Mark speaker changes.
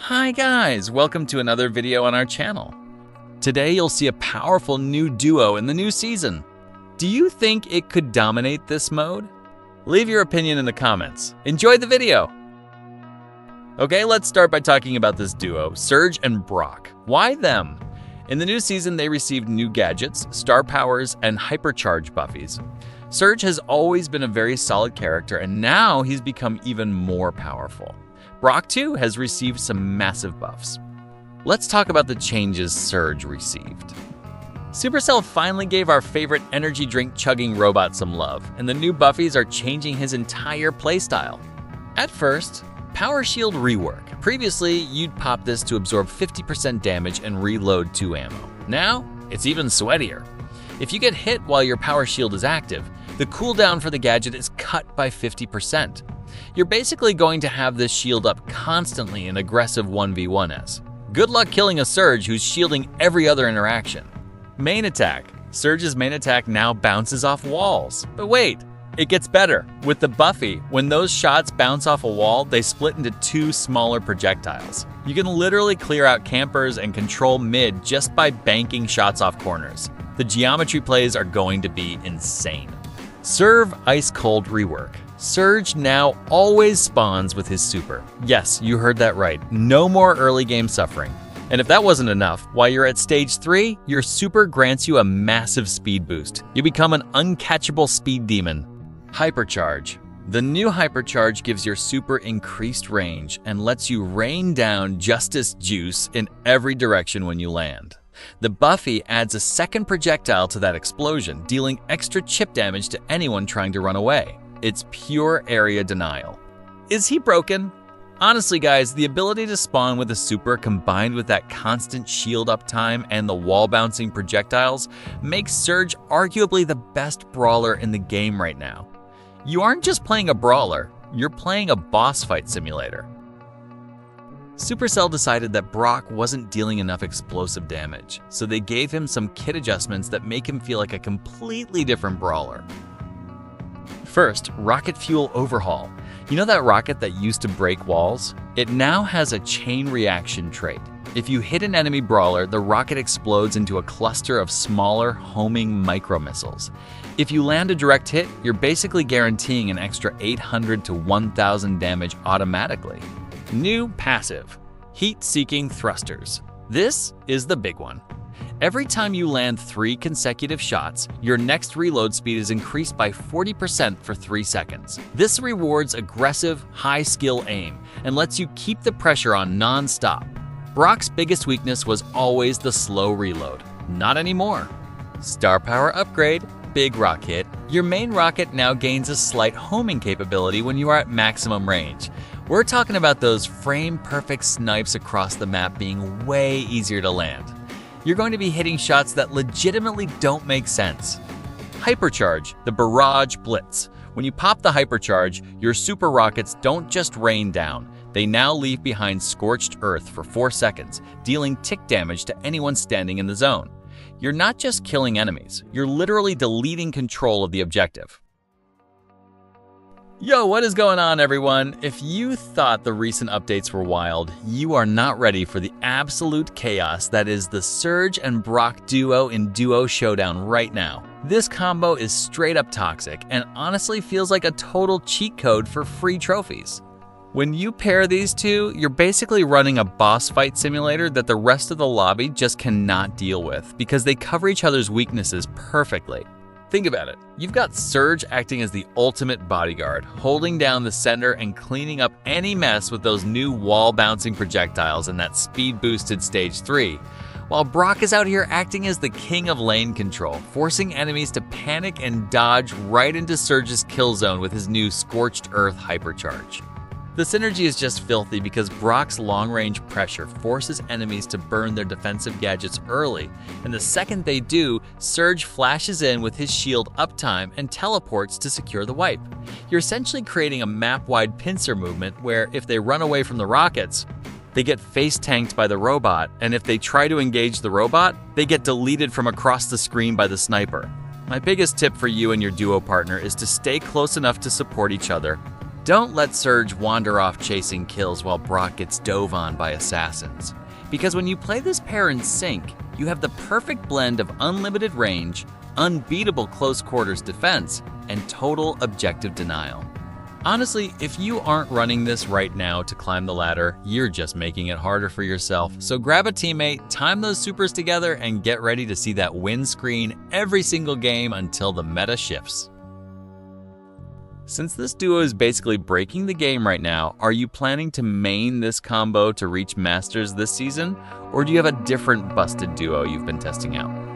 Speaker 1: Hi guys, welcome to another video on our channel. Today you'll see a powerful new duo in the new season. Do you think it could dominate this mode? Leave your opinion in the comments. Enjoy the video! Okay, let's start by talking about this duo, Surge and Brock. Why them? In the new season, they received new gadgets, star powers, and hypercharge buffies. Surge has always been a very solid character, and now he's become even more powerful. Brock, too, has received some massive buffs. Let's talk about the changes Surge received. Supercell finally gave our favorite energy drink chugging robot some love, and the new buffies are changing his entire playstyle. At first, Power Shield rework. Previously, you'd pop this to absorb 50% damage and reload 2 ammo. Now, it's even sweatier. If you get hit while your Power Shield is active, the cooldown for the gadget is cut by 50%. You're basically going to have this shield up constantly in aggressive 1v1s. Good luck killing a Surge who's shielding every other interaction. Main attack. Surge's main attack now bounces off walls. But wait, it gets better. With the Buffy, when those shots bounce off a wall, they split into 2 smaller projectiles. You can literally clear out campers and control mid just by banking shots off corners. The geometry plays are going to be insane. Serve Ice Cold rework. Surge now always spawns with his super. Yes, you heard that right. No more early game suffering. And if that wasn't enough, while you're at stage 3, your super grants you a massive speed boost. You become an uncatchable speed demon. Hypercharge. The new Hypercharge gives your super increased range and lets you rain down Justice Juice in every direction when you land. The Buffy adds a second projectile to that explosion, dealing extra chip damage to anyone trying to run away. It's pure area denial. Is he broken? Honestly guys, the ability to spawn with a super combined with that constant shield uptime and the wall bouncing projectiles makes Surge arguably the best brawler in the game right now. You aren't just playing a brawler, you're playing a boss fight simulator. Supercell decided that Brock wasn't dealing enough explosive damage, so they gave him some kit adjustments that make him feel like a completely different brawler. First, rocket fuel overhaul. You know that rocket that used to break walls? It now has a chain reaction trait. If you hit an enemy brawler, the rocket explodes into a cluster of smaller, homing micro-missiles. If you land a direct hit, you're basically guaranteeing an extra 800 to 1000 damage automatically. New passive, heat-seeking thrusters. This is the big one. Every time you land 3 consecutive shots, your next reload speed is increased by 40% for 3 seconds. This rewards aggressive, high-skill aim and lets you keep the pressure on non-stop. Brock's biggest weakness was always the slow reload. Not anymore. Star power upgrade, big rock hit. Your main rocket now gains a slight homing capability when you are at maximum range. We're talking about those frame-perfect snipes across the map being way easier to land. You're going to be hitting shots that legitimately don't make sense. Hypercharge, the Barrage Blitz. When you pop the Hypercharge, your super rockets don't just rain down. They now leave behind scorched earth for 4 seconds, dealing tick damage to anyone standing in the zone. You're not just killing enemies, you're literally deleting control of the objective. Yo, what is going on everyone? If you thought the recent updates were wild, you are not ready for the absolute chaos that is the Surge and Brock duo in Duo Showdown right now. This combo is straight up toxic and honestly feels like a total cheat code for free trophies. When you pair these two, you're basically running a boss fight simulator that the rest of the lobby just cannot deal with because they cover each other's weaknesses perfectly. Think about it. You've got Surge acting as the ultimate bodyguard, holding down the center and cleaning up any mess with those new wall-bouncing projectiles and that speed-boosted stage 3, while Brock is out here acting as the king of lane control, forcing enemies to panic and dodge right into Surge's kill zone with his new Scorched Earth Hypercharge. The synergy is just filthy because Brock's long-range pressure forces enemies to burn their defensive gadgets early, and the second they do, Surge flashes in with his shield uptime and teleports to secure the wipe. You're essentially creating a map-wide pincer movement where if they run away from the rockets, they get face-tanked by the robot, and if they try to engage the robot, they get deleted from across the screen by the sniper. My biggest tip for you and your duo partner is to stay close enough to support each other, Don't let Surge wander off chasing kills while Brock gets dove on by assassins. Because when you play this pair in sync, you have the perfect blend of unlimited range, unbeatable close quarters defense, and total objective denial. Honestly, if you aren't running this right now to climb the ladder, you're just making it harder for yourself. So grab a teammate, time those supers together, and get ready to see that win screen every single game until the meta shifts. Since this duo is basically breaking the game right now, are you planning to main this combo to reach Masters this season? Or do you have a different busted duo you've been testing out?